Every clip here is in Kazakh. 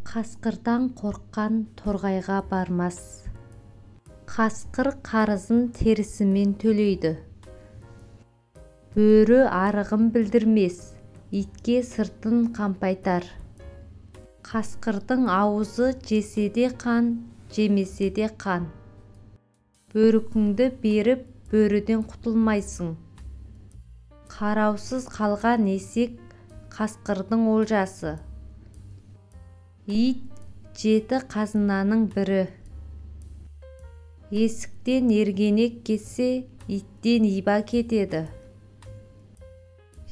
Қасқырдан қорыққан торғайға бармас. Қасқыр қарызын терісімен төлейді. Бөрі арығын білдірмес, итке сыртын қампайтар. Қасқырдың аузы жесе де қан, жемесе де қан. Бөрікіңді беріп, бөріден құтылмайсың. Қараусыз қалған есек қасқырдың олжасы. Ит жеті қазынаның бірі. Есіктен ергенек кетсе, иттен иба кетеді.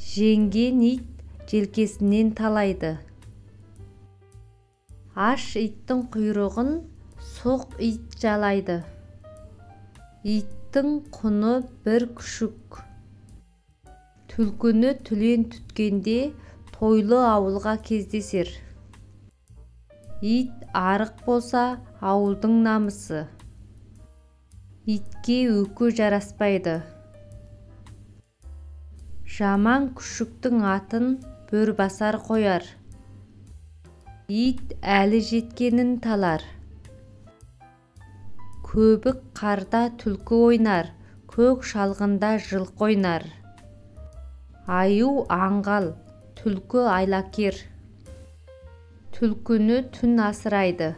Жеңген ит желкесінен талайды. Аш иттің құйрығын соқ ит жалайды. Иттің құны бір күшік. Түлкіні түлен түткенде тойлы ауылға кездесер. Ит арық болса ауылдың намысы. Итке өкі жараспайды. Жаман күшіктің атын бөрбасар қояр. Ит әлі жеткенін талар. Көбік қарда түлкі ойнар, көк шалғында жылқы ойнар. Аю аңғал, түлкі айлакер. Түлкіні түн асырайды.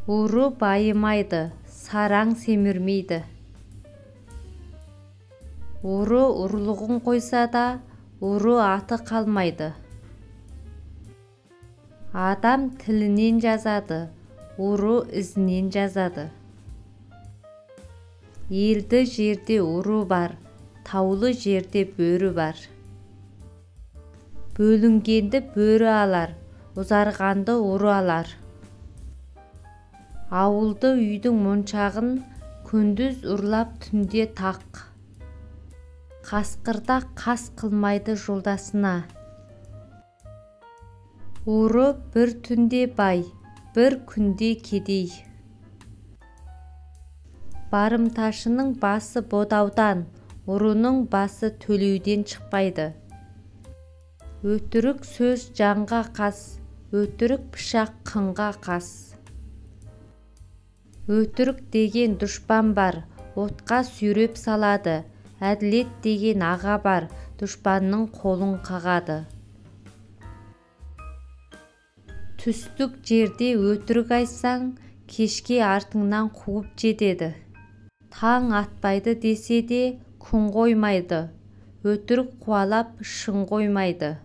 Ұры байымайды, сараң семірмейді. Ұры ұрлығын қойса да, ұры аты қалмайды. Адам тілінен жазады, ұры ізінен жазады. Елді жерде ұры бар, таулы жерде бөрі бар. Бөлінгенді бөрі алар, ұзарғанды ұры алар. Ауылды үйдің моншағын күндіз ұрлап түнде тақ. Қасқырда қас қылмайды жолдасына. Ұры бір түнде бай, бір күнде кедей. Барымташының басы бодаудан, ұрының басы төлеуден шықпайды. Өтірік сөз жанға қас, өтірік пышақ қынға қас. Өтірік деген дұшпан бар, отқа сүйреп салады. Әділет деген аға бар, дұшпанның қолын қағады. Түстік жерде өтірік айтсаң, кешке артыңнан қуып жетеді. Таң атпайды десе де, күн қоймайды. Өтірік қуалап шын қоймайды.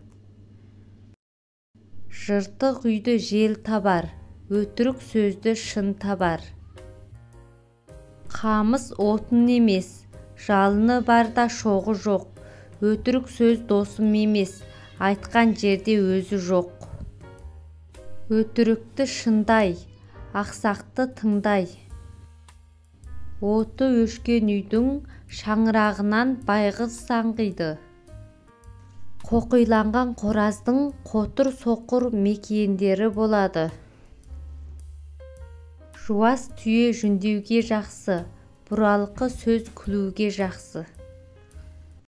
Жыртық үйді жел табар, өтірік сөзді шын табар. Қамыс отын емес, жалыны барда шоғы жоқ. Өтірік сөз досым емес, айтқан жерде өзі жоқ. Өтірікті шындай, ақсақты тыңдай. Оты өшкен үйдің шаңырағынан байғыз саңғиды. Қоқиланған қораздың қотыр соқыр мекиендері болады. Жуас түйе жүндеуге жақсы, бұралқы сөз күлуге жақсы.